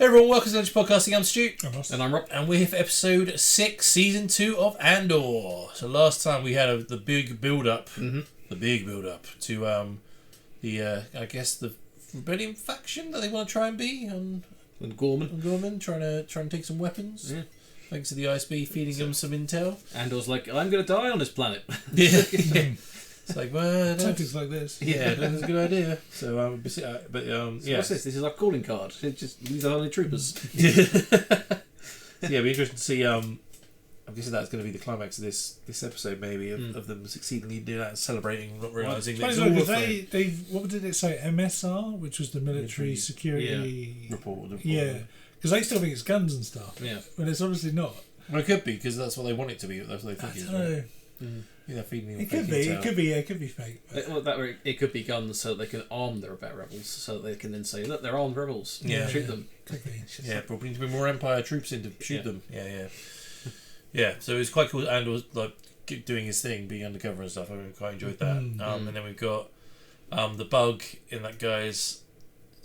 Hey everyone, welcome to Lunch Podcasting. I'm Stu. And I'm Rob. And we're here for episode 6, season 2 of Andor. So last time we had the big build-up, to I guess the rebellion faction that they want to try and be on Gorman, trying to take some weapons. Yeah. Thanks to the ISB feeding them some intel. Andor's like, I'm going to die on this planet. Yeah. It's like, well, tactics like this. Yeah, that's a good idea. So, yeah. What's this? This is our calling card. It's just these are only troopers. Yeah, it'd be interesting to see. I'm guessing that's going to be the climax of this episode, maybe of them succeedingly doing that, and celebrating, not realising that it's all what did it say? MSR, which was the military security report. Yeah, because they still think it's guns and stuff. Yeah, but it's honestly not. Well, it could be because that's what they want it to be. That's what they think it is. Right? Yeah, it could be fake. It could be guns so that they can arm their rebels, so that they can then say, look, they're armed rebels. Shoot them. Could be. Yeah, probably need to bring more Empire troops in to shoot them. Yeah. So it was quite cool. And was like doing his thing, being undercover and stuff. I quite enjoyed that. And then we've got the bug in that guy's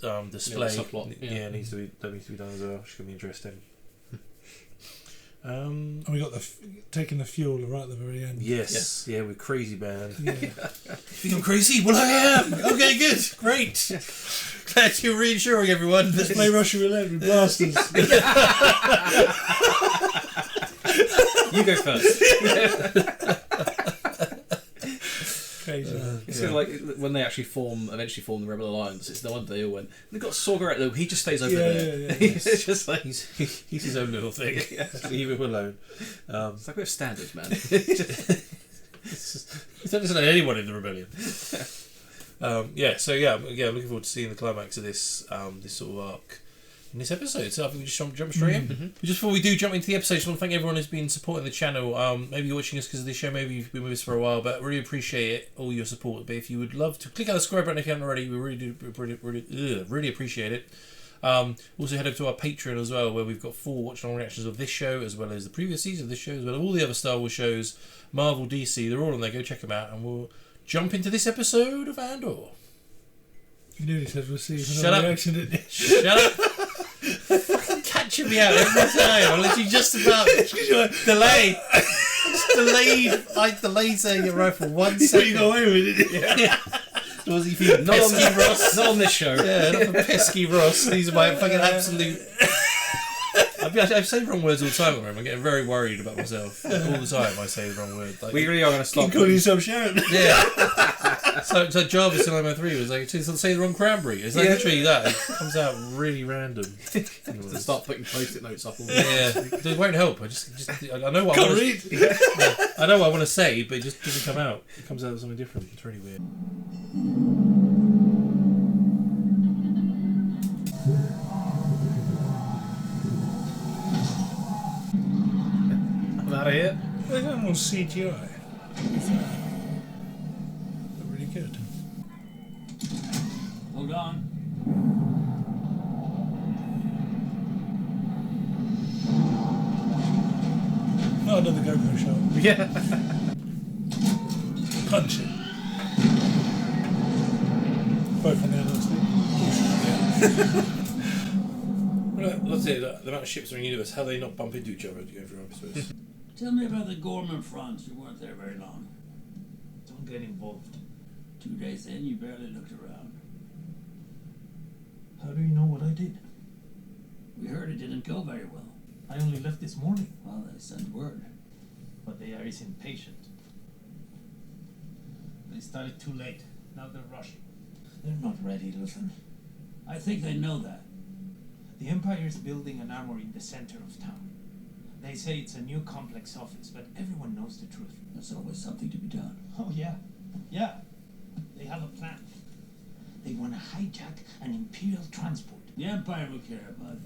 display. That needs to be done as well. Which could be interesting. And we got taking the fuel right at the very end. Yes. Yeah, we're crazy band. Yeah. Think I'm crazy? Well, I am. Okay, good, great. Glad you're reassuring everyone. Let's play Russian roulette with blasters. You go first. Crazy. It's sort of like when they actually eventually form the Rebel Alliance. It's the one they all went. They've got Saw Gerrett though. He just stays over there. Yeah. It's just like he's his own little thing. Leave him alone. It's like we have standards, man. He doesn't let anyone in the rebellion. I'm looking forward to seeing the climax of this sort of arc in this episode. So I think we just jump straight in. Mm-hmm. Just before we do jump into the episode, I just want to thank everyone who's been supporting the channel. Maybe you're watching us because of this show, maybe you've been with us for a while, but really appreciate it, all your support. But if you would love to click on the subscribe button if you haven't already, we really appreciate it. Also head over to our Patreon as well, where we've got full watch-along reactions of this show, as well as the previous season of this show, as well as all the other Star Wars shows, Marvel, DC, they're all on there. Go check them out, and we'll jump into this episode of Andor. You nearly said we'll see another reaction, didn't you? Shut up! Fucking catching me out every time. I'm literally just about delayed. I delayed saying it right for 1 second. You got away with it, didn't you? Yeah. Was he pesky Ross? Not on this show. Yeah, not for pesky Ross. These are my fucking absolute. I say wrong words all the time. I'm getting very worried about myself all the time. I say the wrong word. Like, we really are going to stop. You call yourself Sharon. Yeah. So Jarvis in MO3 was like, say the wrong cranberry. It's like literally that. It comes out really random. To start putting post-it notes up. It won't help. I know what I want to read. I know what I want to say, but it just doesn't come out. It comes out as something different. It's really weird. I'm out of here. They got more CGI. Really good. Hold on. Not another GoPro shot. Yeah. Punch it. Both on the other stick. Let's say the amount of ships are in the universe, how do they not bump into each other as you go through episodes? Tell me about the Gorman fronts. You weren't there very long. Don't get involved. 2 days in, you barely looked around. How do you know what I did? We heard it didn't go very well. I only left this morning. Well, they sent word. But they are impatient. They started too late. Now they're rushing. They're not ready, Luthen. I think they know that. The Empire is building an armory in the center of town. They say it's a new complex office, but everyone knows the truth. There's always something to be done. Oh, yeah. Yeah. They have a plan. They want to hijack an Imperial transport. The Empire will care about it.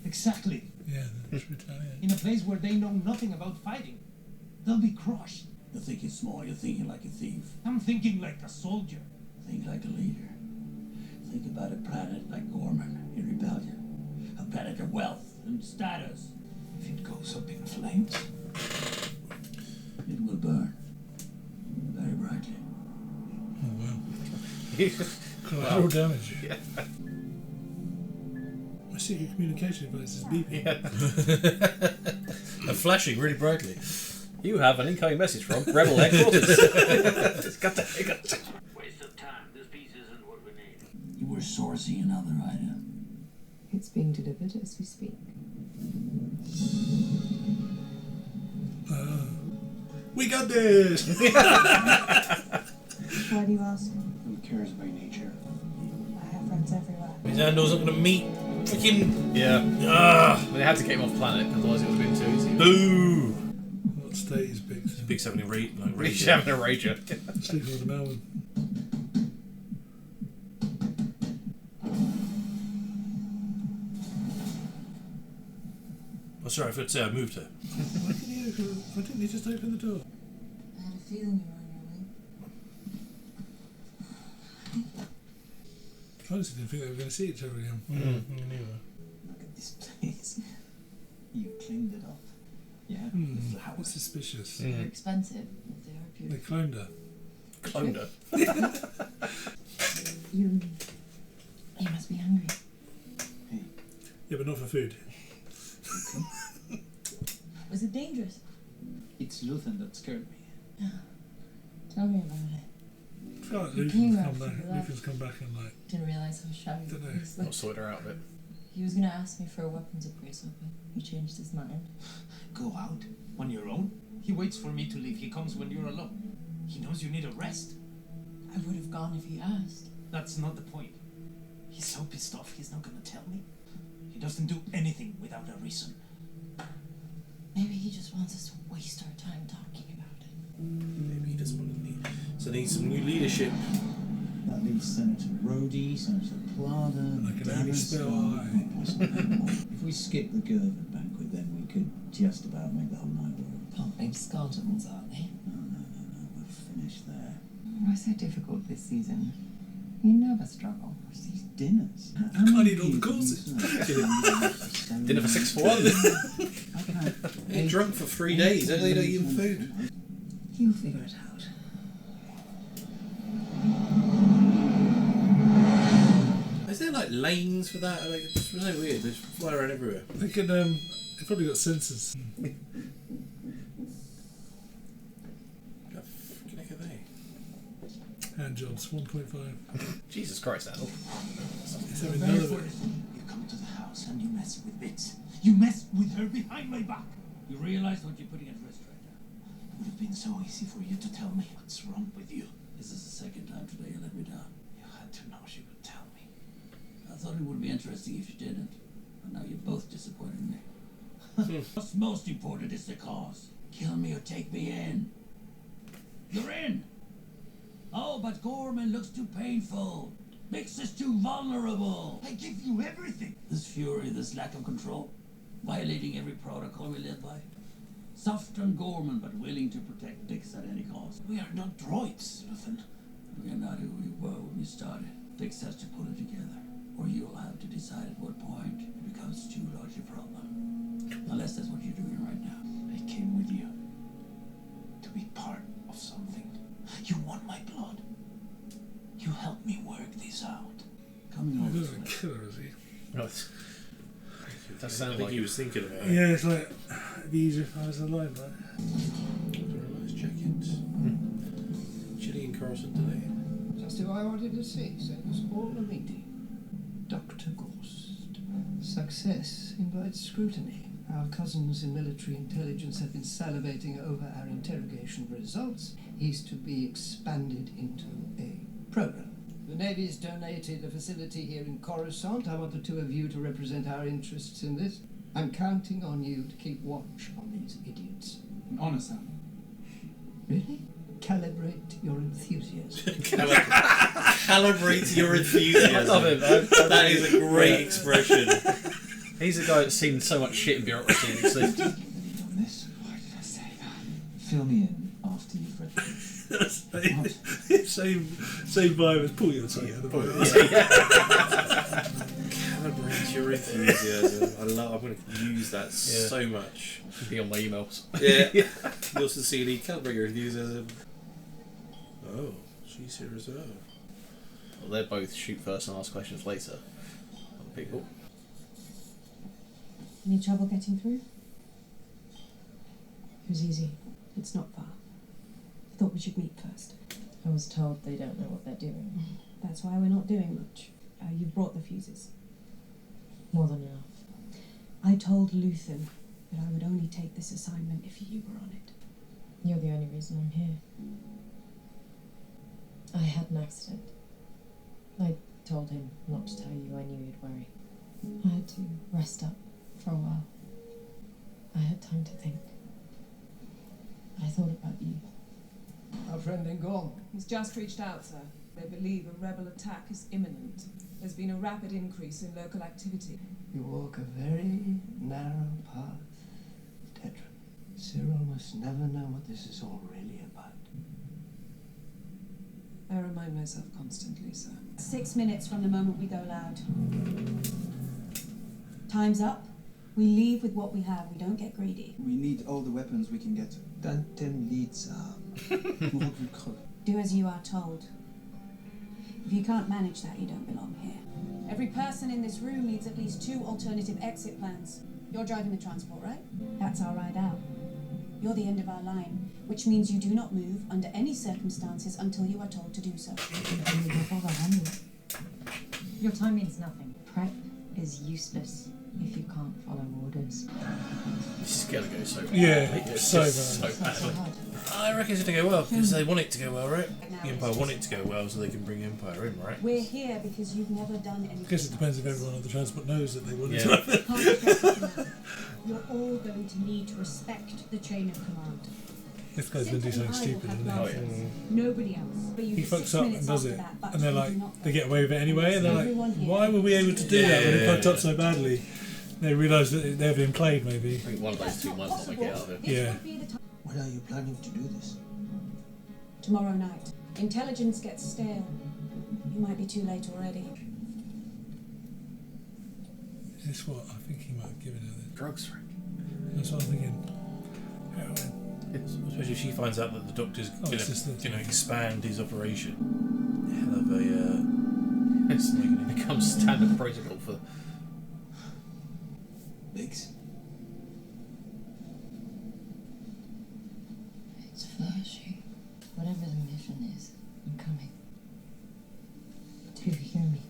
Exactly. Yeah, that's retaliate. In a place where they know nothing about fighting. They'll be crushed. You're thinking small. You're thinking like a thief. I'm thinking like a soldier. Think like a leader. Think about a planet like Gorman in rebellion. A planet of wealth and status. If it goes up in flames, it will burn very brightly. Oh, wow. Collateral damage. Yeah. My secret communication device is beeping. And flashing really brightly. You have an incoming message from Rebel headquarters. It's got to. Waste of time. This piece isn't what we need. You were sourcing another item. It's being delivered as we speak. We got this! Why do you ask? Who cares by nature? I have friends everywhere. His Andor's not going to meet freaking... Yeah. Ah! They had to get him off planet, otherwise it would have been too easy. Boo! What state is Big? Big 70 rate. Like, He's having a rager. Sleeping with a Melbourne. Oh, sorry, I forgot to say I moved her. Why didn't you open? Why didn't you just open the door? I had a feeling you were on your way. I honestly didn't think they were going to see each other again. Look at this place. You cleaned it up. Yeah, the That's flowers. suspicious. They're expensive, but they are They beautiful. cloned her. Cloned her. You must be hungry. Yeah, but not for food. Was it dangerous? It's Luthen that scared me. Tell me about it. I feel like He Luthen's came come after back. you left. Luthen's come back and like, Didn't realise how shy he Dunno. was. Not sorted her out a bit. He was going to ask me for a weapons appraisal, but he changed his mind. Go out on your own? He waits for me to leave. He comes when you're alone. He knows you need a rest. I would have gone if he asked. That's not the point. He's so pissed off he's not gonna tell me. He doesn't do anything without a reason. Maybe he just wants us to waste our time talking about it. Maybe he doesn't want to need... So needs some new leadership. That leaves Senator Rhodey, Senator Plada, like an only spare eye. If we skip the Gervin banquet, then we could just about make the whole night work. Pumping skeletons, aren't they? No, we're finished there. Why so difficult this season? You never struggle. What's these dinners? can't eat all the courses. Dinner for 6 for 1. They're drunk for 3 days. How do they not eat food? You'll figure it out. Is there like lanes for that? Like, it's so weird. They just fly around everywhere. They could, they've probably got sensors. How freaking heck are they? Hand jobs, 1.5. Jesus Christ, Andor. Is there Very another first, you come to the house and you mess with Bits. You mess with her behind my back. You realize what you're putting at risk right now. It would have been so easy for you to tell me what's wrong with you. This is the second time today you let me down. You had to know she would tell me. I thought it would be interesting if you didn't. But now you're both disappointing me. What's most important is the cause. Kill me or take me in. You're in! Oh, but Gorman looks too painful. Bix is too vulnerable. I give you everything. This fury, this lack of control, violating every protocol we live by. Soft on Gorman, but willing to protect Bix at any cost. We are not droids, Luthen. We are not who we were when we started. Bix has to put it together, or you'll have to decide at what point it becomes too large a problem. Unless that's what you're doing right now. I came with you to be part of something. You want my blood. You help me work this out. Coming He over doesn't to it. kill her, is he? No, it does I sound think like he was thinking about it. Yeah, it's like, it'd be easier if I was alive, like. Nice jacket. Chilly in Carlson today. Just who I wanted to see, so it was all a meeting. Dr. Gorst. Success invites scrutiny. Our cousins in military intelligence have been salivating over our interrogation results. He's to be expanded into a program. The Navy's donated a facility here in Coruscant. I want the two of you to represent our interests in this. I'm counting on you to keep watch on these idiots. An honest Sam. Really? Calibrate your enthusiasm. Calibrate your enthusiasm. I love it. That is a great expression. He's a guy that's seen so much shit in bureaucracy. Have you done this? Why did I say that? Fill me in after you've read this. same vibe as pull your tongue out of the Calibrate your enthusiasm. I'm going to use that so much. Should be on my emails. Yeah. You'll sincerely calibrate your enthusiasm. Oh, she's here as well. Well, they're both shoot first and ask questions later. Other people. Any trouble getting through? It was easy. It's not far. I thought we should meet first. I was told they don't know what they're doing. That's why we're not doing much. You brought the fuses. More than enough. I told Luthen that I would only take this assignment if you were on it. You're the only reason I'm here. I had an accident. I told him not to tell you. I knew you'd worry. I had to rest up for a while. I had time to think. I thought about you. Our friend ain't gone. He's just reached out, sir. They believe a rebel attack is imminent. There's been a rapid increase in local activity. You walk a very narrow path, Tetra. Cyril must never know what this is all really about. I remind myself constantly, sir. 6 minutes from the moment we go loud. Time's up. We leave with what we have. We don't get greedy. We need all the weapons we can get. Tanten leads Do as you are told. If you can't manage that, you don't belong here. Every person in this room needs at least 2 alternative exit plans. You're driving the transport, right? That's our ride out. You're the end of our line, which means you do not move under any circumstances until you are told to do so. Your time means nothing. Prep is useless if you can't follow orders. This is gonna go so bad. Yeah, It's so just bad. so bad. So hard. I reckon it's going to go well because they want it to go well, right? The Empire want it to go well so they can bring Empire in, right? We're here because you've never done anything. I guess it depends if everyone on the transport knows that they want Yeah. to. You're all going to need to respect the chain of command. This guy's going to do something stupid, isn't Oh, he? yeah. Nobody else. But you He have fucks 6 up minutes and does after it, that, but and they're you like, do not they get away with it anyway, and they're Everyone like, here. why were we able to do that when it fucked up so badly? They realise that they've been played, maybe. I think one of those 2 months will make it out of it. This Yeah. would be the time. When are you planning to do this? Tomorrow night. Intelligence gets stale. You might be too late already. Is this what I think he might have given her? Drugs, Frank. That's what I'm thinking. Heroin. Especially if she finds out that the doctor's Oh, going it's just to, the- expand his operation. Hell of a. It becomes standard protocol for. Biggs? It's flashy. Whatever the mission is, I'm coming. Do you hear me?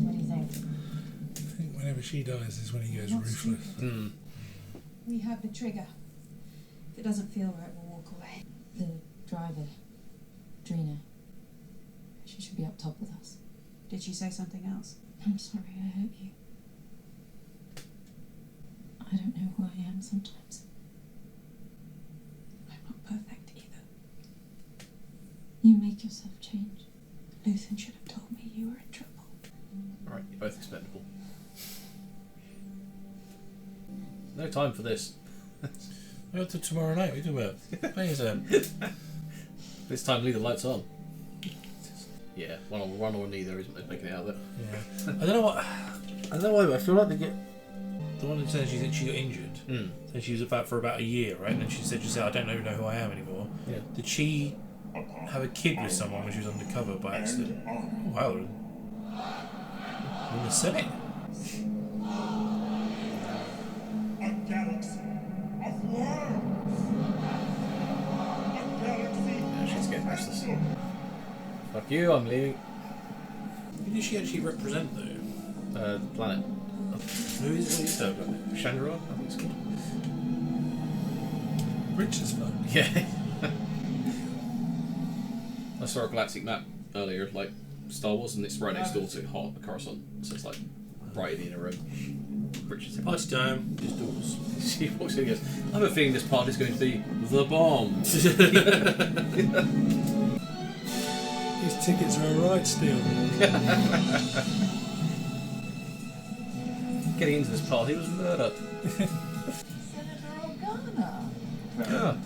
What do you think? I think whenever she dies is when he goes Not ruthless. stupid. We have the trigger. If it doesn't feel right, we'll walk away. The driver, Drina, she should be up top with us. Did she say something else? I'm sorry I hurt you. I don't know who I am sometimes. I'm not perfect either. You make yourself change. Luthen should have told me you were in trouble. Alright, you're both expendable. No time for this. Well, to tomorrow night, what are you talking about? Pay yourself. This time, leave the lights on. Yeah, one or neither isn't making it out of it. Yeah. I don't know why, but I feel like they get. The one who said she got injured. And she was for about a year, right? And then she said, I don't even know who I am anymore. Yeah. Did she have a kid with someone when she was undercover by accident? Oh, wow. In the Senate. A galaxy of worlds. A galaxy. Yeah, she's getting restless. Fuck you, I'm leaving. Who did she actually represent, though? The planet. Who is her? Chandra, I think it's called. Rich as fuck. Yeah. I saw a galactic map earlier, like Star Wars, and it's right next door to Coruscant. So it's like right in the inner room. Richard's Party time. Just doors. She walks in and goes, I have a feeling this party's going to be the bomb. These tickets are a right steal. Getting into this party was murder. Senator Organa. Yeah.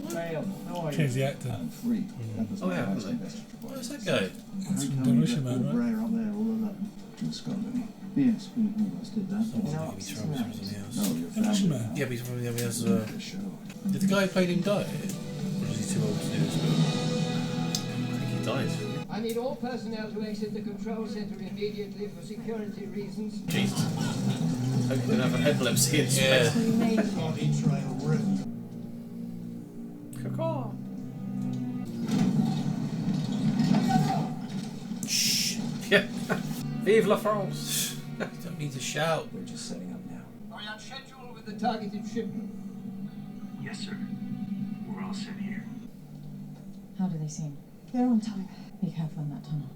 Graham, how are Change the actor. I'm free. That was Oh, my yeah, last haven't they? investigation. Where's that guy? It's from Demolition Man, right? Brer up there all alone. To Scotland. Yes, we must did that. Someone's making me throw him something else. No, your Demolition family. Man. Yeah, but he's from the other as The show. Did the guy who played him die? Or was he too old to do this? I think he died. I need all personnel to exit the control center immediately for security reasons. Jesus. Hope we don't have an epilepsy in space. Yeah. Body trail ripped. Caw-caw. Shh. Yeah. Vive la France. You don't need to shout. We're just setting up now. Are you on schedule with the targeted shipment? Yes, sir. We're all set here. How do they seem? They're on time. Be careful in that tunnel.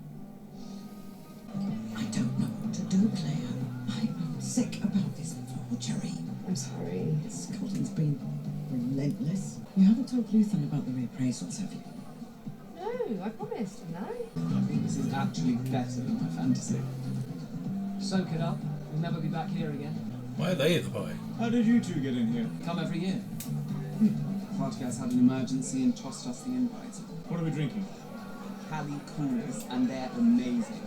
I don't know what to do, Claire. I am sick about this forgery. I'm sorry. Scotland's been relentless. You haven't told Luthen about the reappraisals, have you? No, I promised, no. I think this is actually better than my fantasy. Soak it up. We'll never be back here again. Why are they at the party? How did you two get in here? Come every year. Party guys had an emergency and tossed us the invites. What are we drinking? Cali Coolers, and they're amazing.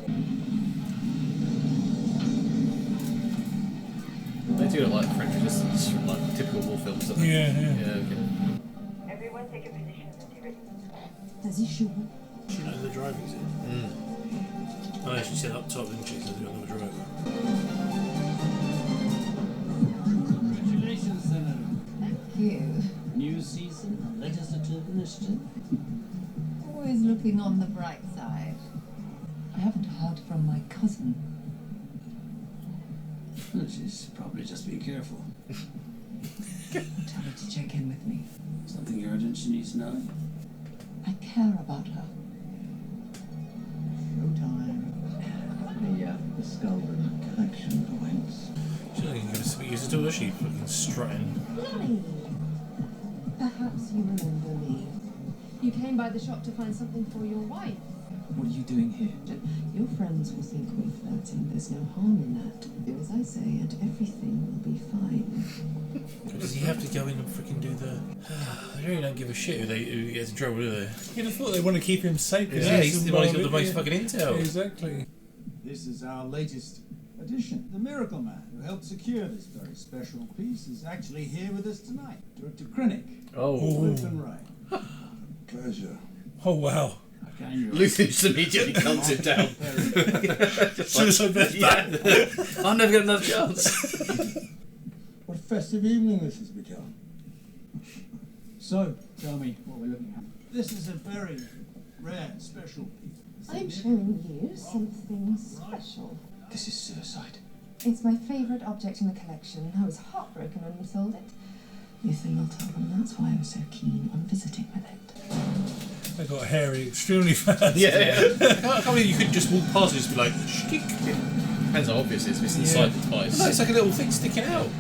They do look like French resistance from like typical war films, don't they? Yeah. Yeah, okay. Everyone take your positions and be ready. Does he shoot? She knows the driving seat. Oh, yeah, she said up top, didn't she? So they're on the driver. Congratulations, Senator. Thank you. New season, legislative initiative. Always looking on the bright side. I haven't heard from my cousin. She's probably just being careful. Tell her to check in with me. Something urgent she needs to know? I care about her. Showtime. The Skullman collection awaits. She doesn't even give us speakers at all, does she? Fucking strutting. Lily! Perhaps you remember me. You came by the shop to find something for your wife. What are you doing here? Your friends will think we're flirting. There's no harm in that. Do as I say and everything will be fine. Does he have to go in and freaking do the... They really don't give a shit who gets in trouble, do they? You'd have thought they want to keep him safe. Yeah, he's the one who's got the most fucking intel. Exactly. This is our latest addition. The Miracle Man, who helped secure this very special piece, is actually here with us tonight. Director Krennic. Oh. Luthen Ray. Pleasure. Oh, wow. Luthen just immediately guns him down. Suicide best I'll never get another chance. What a festive evening this has become. So, tell me what we're looking at. This is a very rare, special piece. I'm showing you something special. This is suicide. It's my favourite object in the collection. I was heartbroken when you sold it. You think I'll tell them that's why I was so keen on visiting with it. They got hairy extremely fast. Yeah. I can't believe you could just walk past and just be like, shkick. Depends how obvious it is if it's inside the device. No, it's like a little thing sticking out.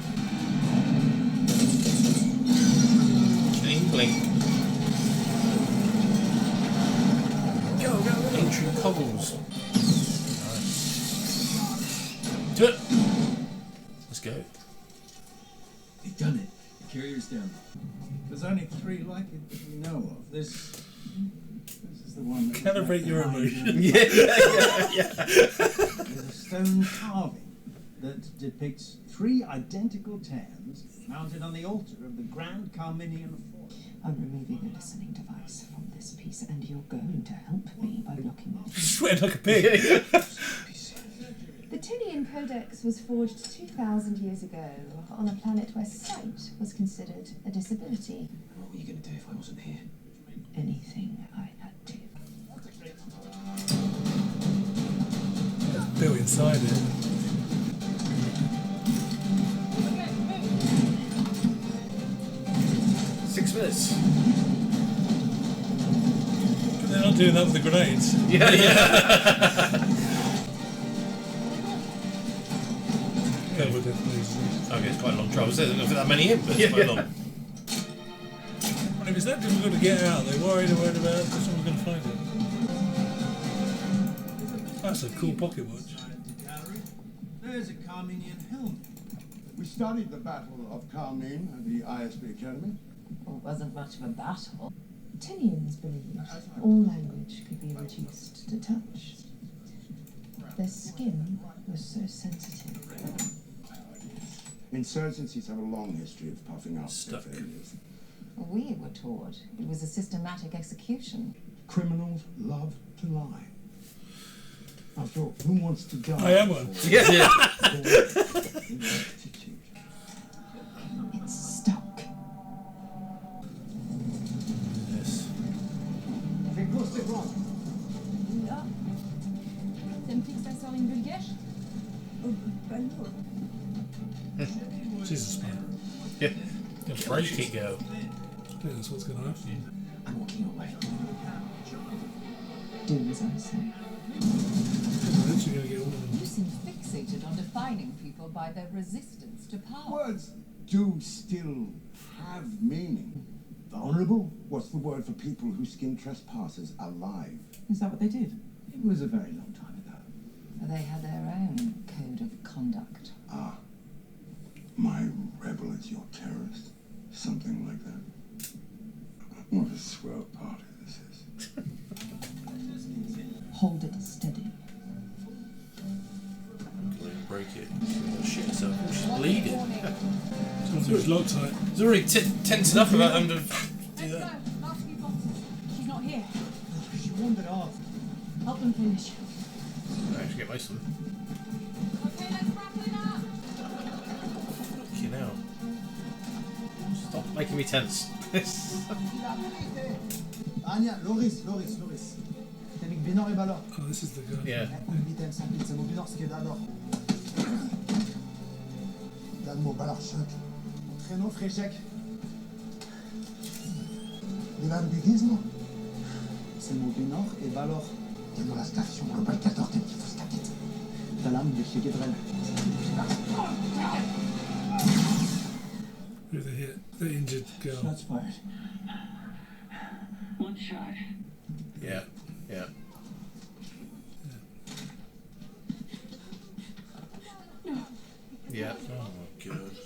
Clean blink. Go. Ancient cobbles. Nice. Do it. Let's go. You've done it. The carrier's down. There's only 3 like it that we know of. This is the one that... Calibrate your emotion. Yeah. There's a stone carving that depicts 3 identical tans mounted on the altar of the Grand Carminian Fort. I'm removing a listening device from this piece, and you're going to help me by blocking it. Sweating like a pig. The Tinian Codex was forged 2,000 years ago on a planet where sight was considered a disability. What were you going to do if I wasn't here? Anything I had to. Built inside it. Six minutes. They're not doing that with the grenades. Yeah, with the Okay, it's quite a long trial. There's not that many in, but it's quite long. If it's that difficult to get out, they're worried about that someone's going to find it. That's a cool pocket watch. There's a Carminian helmet. We studied the Battle of Carmine at the ISB Academy. Well, it wasn't much of a battle. Tinians believed all language could be reduced to touch. Their skin was so sensitive. Insurgencies have a long history of puffing up their Stuck. failures. We were taught it was a systematic execution. Criminals love to lie. After all, who wants to die? I am one. Yeah. It's stuck. Yes. Là. T'aimes que ça sort une bulgare? Oh, pas lourd. Jesus, man. Yeah. French kick go. I think that's what's going to happen. I'm walking away. Do as I say. I'm literally going to get all of them. You seem fixated on defining people by their resistance to power. Words do still have meaning. Vulnerable? What's the word for people who skin trespassers alive? Is that what they did? It was a very long time ago. They had their own code of conduct. Ah. My rebel is your terrorist? Something like that? What a swell party this is. Hold it steady. Break it. Shit herself. Oh, she's bleeding. Sounds like it's Loctite. It's already tense enough about them to do Let's that. go. Last few boxes. She's not here. She wandered off. Help them finish. I actually get most of them. Okay, let's wrap it up. Fucking hell. Stop making me tense. Anya, Loris. Tebik binor e balor. Oh, this is the guy. Yeah. Bitem sans pizza, mo binor skiet ador. Dan mo balarchak. Treno frechek. Dilan bigismo. C'est mo binor e balor. Tengo la station global 14 de Tifos Taket. Talam de Shegedrel. Who they hit? The injured girl. Shots fired. One shot. Yeah. Yeah. Yeah. Oh my god.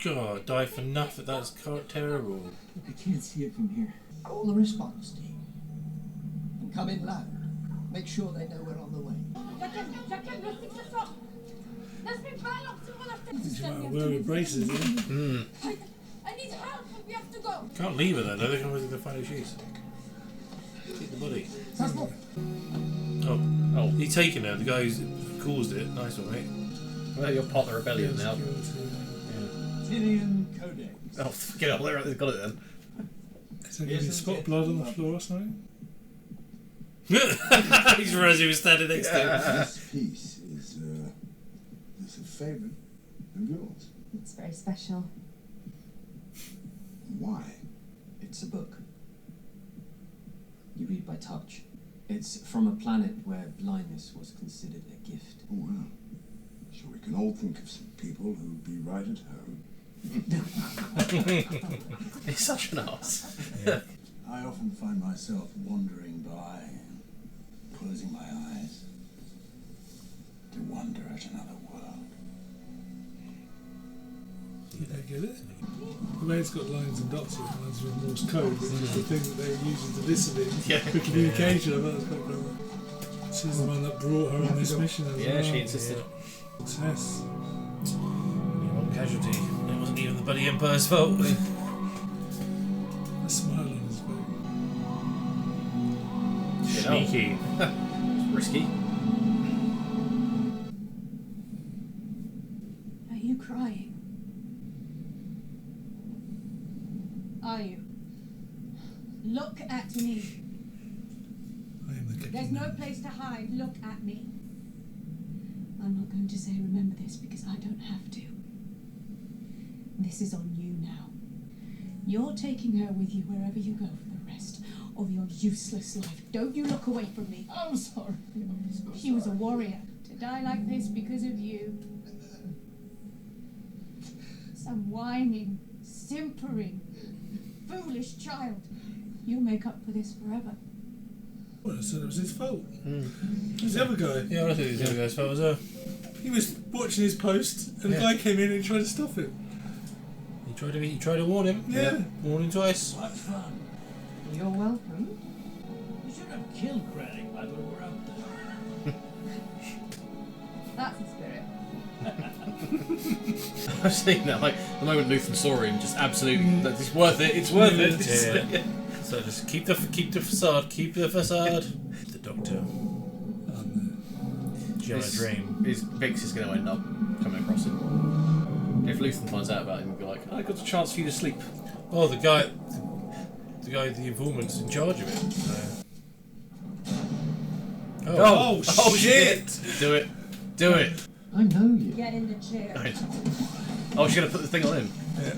God, die for nothing. That's terrible. I can't see it from here. Call the response team. And come in louder. Make sure they know we're on the way. Jacques, le fixe le sort. Laisse-moi pas sur la tête. Did you want to wear with braces, yeah? I need help. We have to go. Can't leave her though. They're going to find who she is. Take the body. Oh, he's taken her. The guy who's caused it. Nice one, mate. Well, you're part of the rebellion now. Tyrion Codex. Oh, fucking hell, they've got it then. Is there going to be spot blood on the floor or something? He's realised he was standing next to him. This piece is a favorite of yours. It's very special. Why? It's a book. You read by touch. It's from a planet where blindness was considered a gift. Oh, well. Sure, we can all think of some people who'd be right at home. He's such an ass. Yeah. I often find myself wandering by, closing my eyes, to wonder at another world. Did they get it? The way it's got lines and dots, it reminds me of Morse code, which is the thing that they were using to listen for communication. I thought it was quite clever. She's the one that brought her on this mission as well. She insisted. Success. One casualty. It wasn't even the bloody Empire's fault. A smile on his face. Sneaky. Risky. Are you crying? Are you? Look at me. I am the captain. There's no place to hide. Look at me. I'm not going to say remember this because I don't have to. This is on you now. You're taking her with you wherever you go for the rest of your useless life. Don't you look away from me. I'm sorry. I'm so She was a warrior. To die like this because of you. Some whining, simpering, foolish child. You'll make up for this forever. Well, I said it was his fault. Who's the other guy? Yeah, I think it was the other guy's fault as well. He was watching his post, and the guy came in and tried to stop him. He tried to warn him. Yeah. Warn him twice. What fun. You're welcome. You should have killed Krennic while we were up there. That's the spirit. I've seen that, like, the moment Luthen saw him, just absolutely, it's worth it, it's worth it. Yeah. So just keep the facade, keep the facade. The Doctor. giant dream. Vix is going to end up coming across him. If Luthen finds out about him, he'll be like, I got a chance for you to sleep. Oh, the guy, the informant's in charge of it. So. Oh shit! Do it. Do it. I know you. Get in the chair. Oh, she's going to put the thing on him. It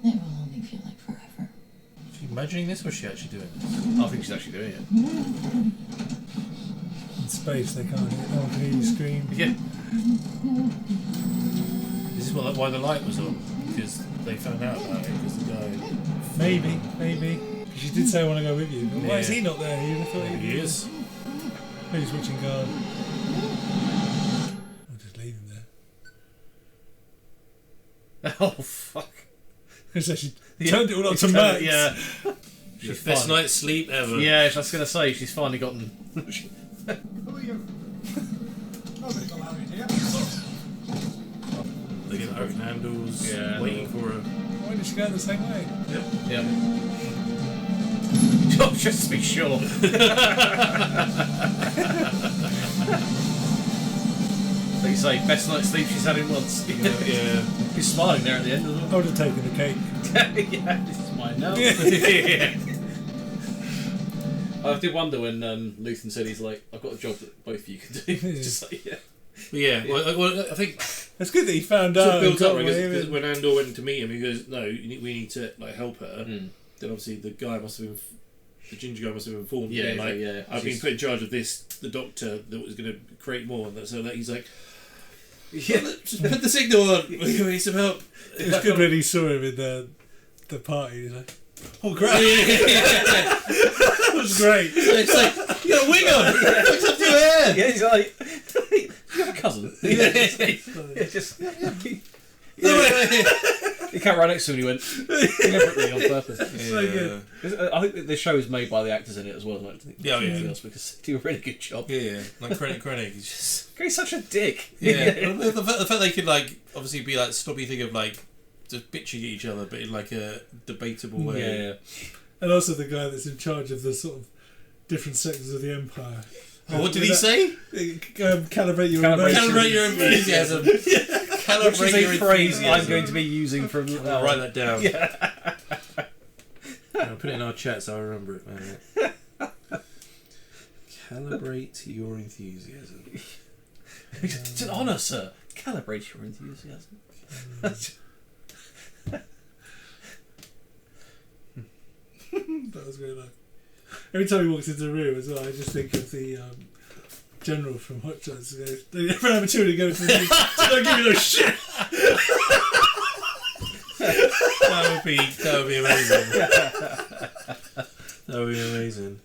will only feel like forever. Is she imagining this or is she actually doing this? I think she's actually doing it. In space, they can't hear. No one can hear you scream. Yeah. Is this why the light was on? Because they found out about it because the guy... Maybe. She did say I want to go with you. But why is he not there? You'd have thought He is. Maybe he's switching guard. I'll just leave him there. Oh, fuck. So she turned it all up to max. Yeah. She's best night's sleep ever. Yeah, I was going to say, she's finally gotten... Who are you? Nobody got married here. They get open handles, Yeah. waiting for her. Why did she go the same way? Yeah. Oh, just to be sure. Like you say, best night's sleep she's had in months. Yeah. He's smiling there at the end as well. I would have taken the cake. Yeah, this is mine now. I did wonder when Luthen said he's like, I've got a job that both of you can do. Just like, yeah. Yeah, well, I think it's good that he found sort out. of builds up because when Andor went to meet him, he goes, "No, we need to like help her." Then obviously the ginger guy must have informed him. Like, I've been put in charge of this. The doctor that was going to create more, and so that he's like, just put the signal on. We need some help. It was good when he saw him in the party. He's like, oh great! That was great. It's like you got a wig on. What's up to your hair? Yeah, he's like, you have a cousin. He came right next to him and he went deliberately on purpose. So good. I think the show is made by the actors in it as well as much anything else because they do a really good job. Yeah. Like Krennic, he's just he's such a dick. Yeah. the fact they could like obviously be like stop you think of like just bitching at each other, but in like a debatable way. Yeah. And also the guy that's in charge of the sort of different sectors of the Empire. Oh, what did he say? Calibrate your enthusiasm. Calibrate your phrase I'm going to be using from. I'll write that down. Yeah. I'll put it in our chat so I remember it, man. Calibrate your enthusiasm. It's an honour, sir. Calibrate your enthusiasm. That was really nice. Every time he walks into the room as well, I just think of the general from Hot Shots. They never have a opportunity to go to the news. Don't give me no shit. That would be amazing. That would be amazing.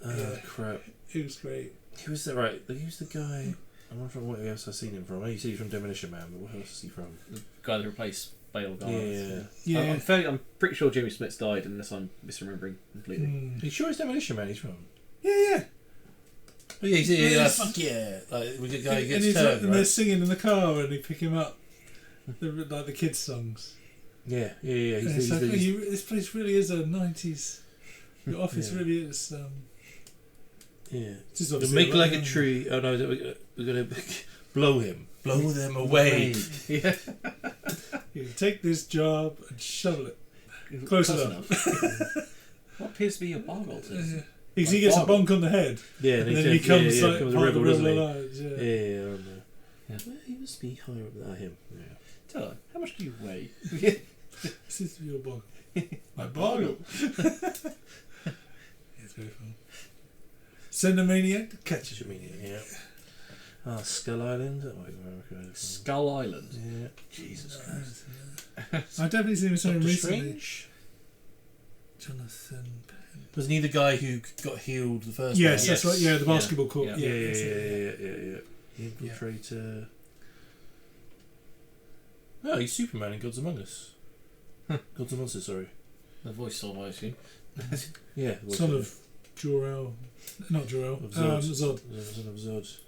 Oh crap! He was great. Who was that? Right, who's the guy? I'm not sure what else I've seen him from. I know you see he's from Demolition Man, but what else is he from? The guy that replaced Bale Garland. Yeah. I'm pretty sure Jimmy Smits died unless I'm misremembering completely. Are you sure it's Demolition Man he's from? Yeah. Oh, yeah, fuck yeah! Like with the guy who gets turned, and they're singing in the car and they pick him up, like the kids' songs. Yeah. This place really is a 90s. Your office really is. Yeah. Just to make like a tree. Oh no, we're gonna blow him. Blow them away. Yeah. You take this job and shovel it. Close enough. What appears to be a boggle. He gets a bonk on the head. Yeah, and then he becomes like becomes a part of rebel, the doesn't he? Alliance. Yeah. Yeah, I remember. Yeah. Well, he must be higher up than him. Yeah. Tell her, how much do you weigh? This is your boggle. My boggle. It's very fun. Send a maniac to catch a maniac. Yeah. Ah, Skull Island. Skull Island. Yeah. Jesus Christ. I've definitely seen him saying Doctor recently. Strange? Jonathan Penn. Wasn't he the guy who got healed the first time? Yes, that's right. Yeah, the basketball court. Yeah. Yeah. Infiltrator. Oh, he's Superman in Gods Among Us. Gods and Monsters, sorry. The voice on, I assume. Yeah. Son of Jor-El. Not Jor-El. Zod. Zod. Son of Zod.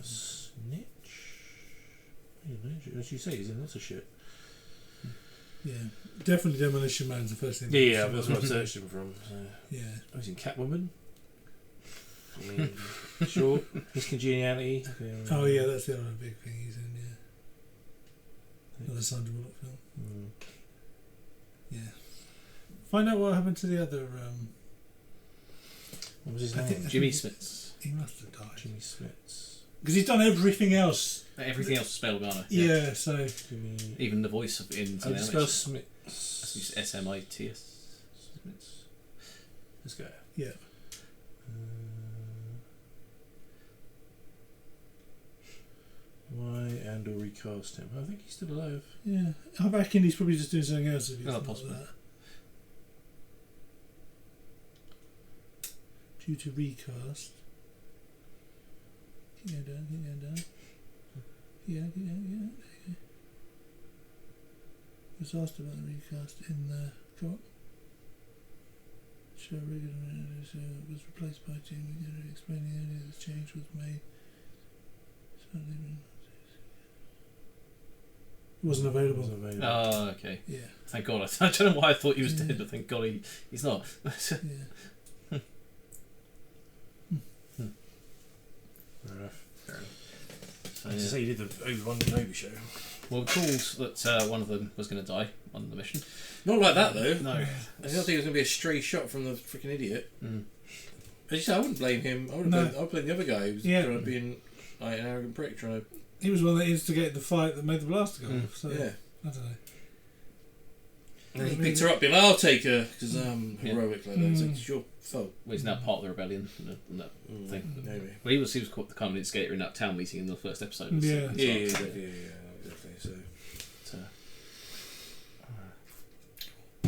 Snitch? As you say, he's in lots of shit. Yeah. Definitely Demolition Man's the first thing. Yeah, that's what I searched him from. So. Yeah. Oh, he's in Catwoman. I mean... Sure. His congeniality. Oh yeah, that's the other big thing he's in. Yeah. Another Sandra Bullock film. Yeah. Find out what happened to the other. What was his name? Jimmy Smits. He must have died. Jimmy Smits. Because he's done everything else. Everything else is Spell Garner. Yeah, so. Even the voice of in How do you spell Smits? Smits. Smits. Let's go. Yeah. Why Andor recast him? I think he's still alive. Yeah. I reckon he's probably just doing something else if he's not possibly. that. Due to recast. Keep going down. Yeah. Was asked about the recast in the co-op. Show regular was replaced by Jamie Gary, explaining earlier the change was made. It wasn't available. Oh, okay. Yeah. Thank God. I don't know why I thought he was dead, but thank God he's not. Yeah. Fair enough. So, I have to say, you did the Obi-Wan Kenobi show. Well, it calls that one of them was going to die on the mission. Not like that, though. No. I didn't think it was going to be a stray shot from the freaking idiot. As you say, I wouldn't blame him. I would blame the other guy who was trying to be an arrogant prick. He was one that instigated the fight that made the blaster go off. So, yeah. I don't know. And he picked her up, being like, I'll take her, because I'm heroic like that. It's like, it's your fault. Well, he's now part of the rebellion and that thing. Maybe. Well, he was quite the common instigator in that town meeting in the first episode. Yeah. Exactly. So.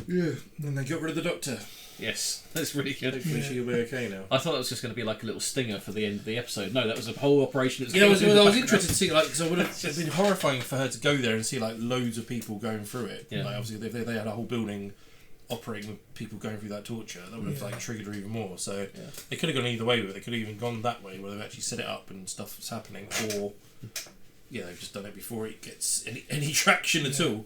Yeah, and they got rid of the Doctor. Yes, that's really good. Hopefully she'll be okay now. I thought that was just going to be like a little stinger for the end of the episode. No, that was a whole operation. I was interested to see, because it would have been horrifying for her to go there and see loads of people going through it. Yeah. Obviously, if they had a whole building operating with people going through that torture, that would have triggered her even more. So they could have gone either way with it. They could have even gone that way where they've actually set it up and stuff was happening, or they've just done it before it gets any traction at all.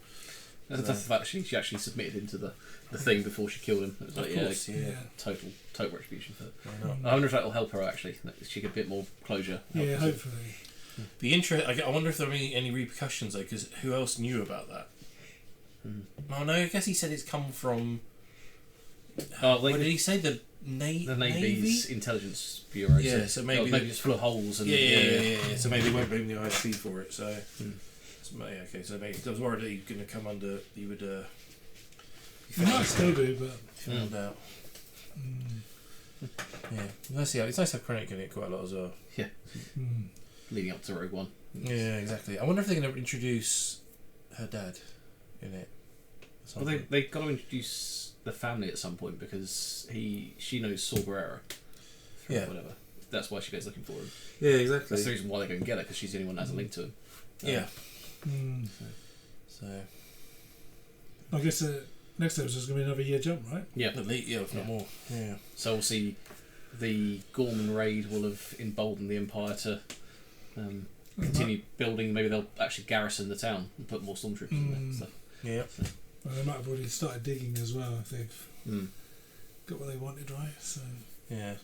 The fact that she actually submitted into the thing before she killed him. It was like, total retribution for it. I wonder if that will help her actually. She get a bit more closure. Yeah, hopefully. I wonder if there are any repercussions though, because who else knew about that? Well, no, I guess he said it's come from. What did he say? The Navy's intelligence bureau. Yeah, so maybe it's full of holes. And yeah. So maybe they won't blame the ISP for it. So. Okay, so maybe I was worried that he was going to come under. He would. He might still do, but found out. Yeah, let's see. It's nice to have Krennic in it quite a lot as well. Yeah, leading up to Rogue One. Yeah, exactly. I wonder if they're going to introduce her dad in it. Well, they've got to introduce the family at some point because she knows Saw Gerrera. Yeah, whatever. That's why she goes looking for him. Yeah, exactly. That's the reason why they go and get her, because she's the only one that has a link to him. Yeah. So I guess next episode is going to be another year jump, right? Yeah, if not more. Yeah. So we'll see. The Gorman raid will have emboldened the Empire to continue building. Maybe they'll actually garrison the town and put more stormtroopers in there. So. Yeah. Well, they might have already started digging as well if they've got what they wanted, right? So yeah.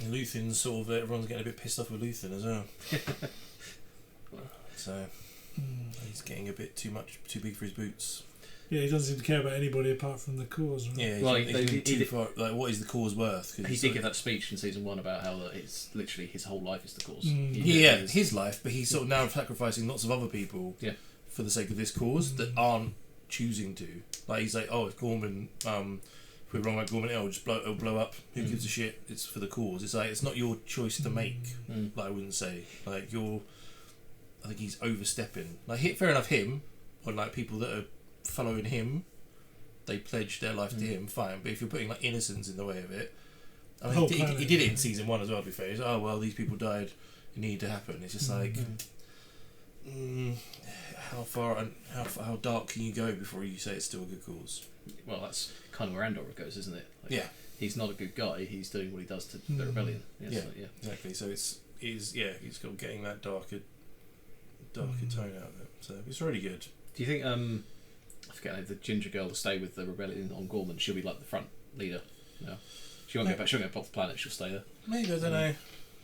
And Luthen's sort of everyone's getting a bit pissed off with Luthen as well. So he's getting a bit too big for his boots. Yeah, he doesn't seem to care about anybody apart from the cause. Right? Yeah, what is the cause worth? He did give that speech in season 1 about how it's literally his whole life is the cause. His life, but he's sort of now sacrificing lots of other people for the sake of this cause that aren't choosing to. Like he's like, oh, if Gorman, if we're wrong about Gorman, it'll blow up. Who gives a shit? It's for the cause. It's like it's not your choice to make. Like I wouldn't say I think he's overstepping. Like fair enough, him or like people that are following him, they pledge their life to him. Fine, but if you're putting like innocence in the way of it, I mean, he did it in season 1 as well. To be fair, he's like, oh well, these people died. It needed to happen. It's just like, how far and how dark can you go before you say it's still a good cause? Well, that's kind of where Andor goes, isn't it? Like, yeah, he's not a good guy. He's doing what he does to the rebellion. Yeah, exactly. So he's got getting that darker tone out of it. So it's really good. Do you think I forget the ginger girl to stay with the rebellion on Gorman? She'll be like the front leader. No, she won't go back. She won't go off the planet. She'll stay there. Maybe, I don't know.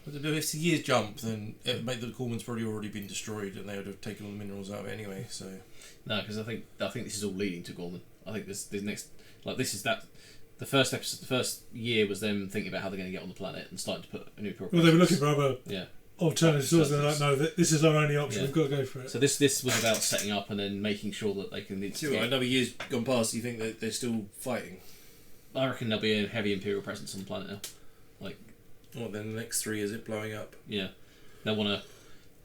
If it's a year's jump, then it made the Gorman's probably already been destroyed, and they would have taken all the minerals out of it anyway. So no, because I think this is all leading to Gorman. I think this next this is that. The first episode, the first year was them thinking about how they're going to get on the planet and starting to put a new. Well, they were looking for other yeah. alternative sources, and they're like, no, this is our only option. Yeah. We've got to go for it. So this was about setting up and then making sure that they can. Another year's gone past. You think that they're still fighting? I reckon there'll be a heavy Imperial presence on the planet now. Like, well, then the next 3 years it blowing up. Yeah, they want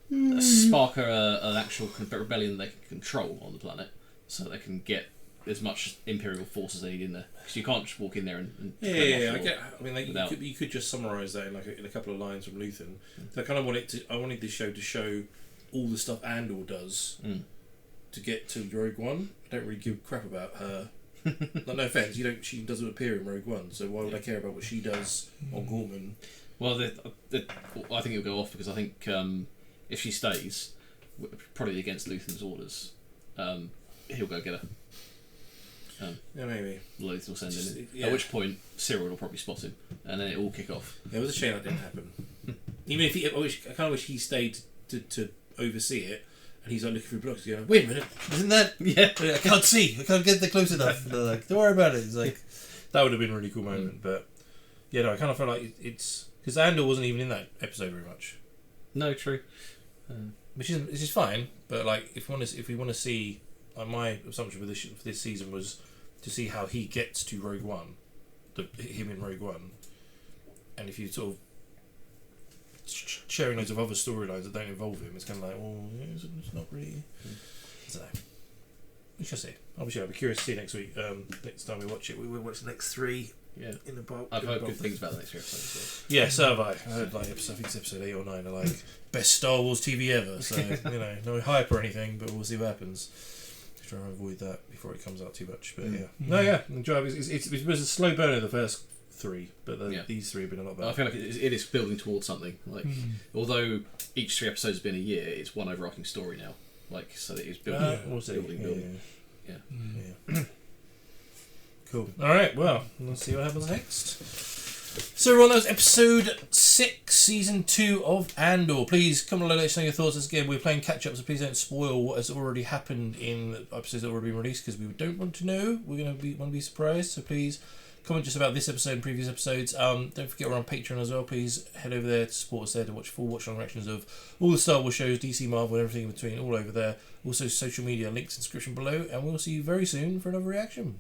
to spark an actual rebellion they can control on the planet, so they can get as much Imperial force as they need in there. Because you can't just walk in there and yeah. I mean, you could just summarise that in a couple of lines from Luthen. So I kind of wanted this show to show all the stuff Andor does to get to Rogue One. I don't really give a crap about her. Like, no offence, she doesn't appear in Rogue One, so why would I care about what she does on Gorman? Well, I think it'll go off because I think if she stays, probably against Luthen's orders, he'll go get her. Yeah, maybe. Luthen will send him. Yeah. At which point, Cyril will probably spot him, and then it will kick off. Yeah, it was a shame that didn't happen. Even if I kind of wish he stayed to oversee it, and he's like looking through blocks, going, "Wait a minute, isn't that? Yeah, I can't see. I can't get there close enough." They're like, "Don't worry about it." It's like that would have been a really cool moment, but yeah, no, I kind of felt like it's because Andor wasn't even in that episode very much. No, true. Which is fine, but like if we want to see, my assumption for this season was to see how he gets to Rogue One, him in Rogue One, and if you sort of sharing loads of other storylines that don't involve him, it's kind of like, well, it's not really. I don't know. We shall see. I'll be curious to see next week. Next time we watch it, we will watch the next 3. Yeah, in the bulk. I've heard good things about the next 3 episodes. So. Yeah, so have I. I heard I think it's episode 8 or 9 are like best Star Wars TV ever. So no hype or anything, but we'll see what happens. Try and avoid that before it comes out too much. But enjoy. It was a slow burner the first 3, but these 3 have been a lot better. I feel like it is building towards something. Like although each 3 episodes has been a year, it's one overarching story now. Like so that it's building. Yeah. Cool. All right. Well, let's see what happens next. So everyone, that was episode 6, season 2 of Andor. Please come along, let us know your thoughts. As again, we're playing catch up, so please don't spoil what has already happened in episodes that have already been released because we don't want to know. We're want to be surprised. So please comment just about this episode and previous episodes. Don't forget we're on Patreon as well. Please head over there to support us there to watch full watch-along reactions of all the Star Wars shows, DC, Marvel, and everything in between, all over there. Also social media links in the description below, and we'll see you very soon for another reaction.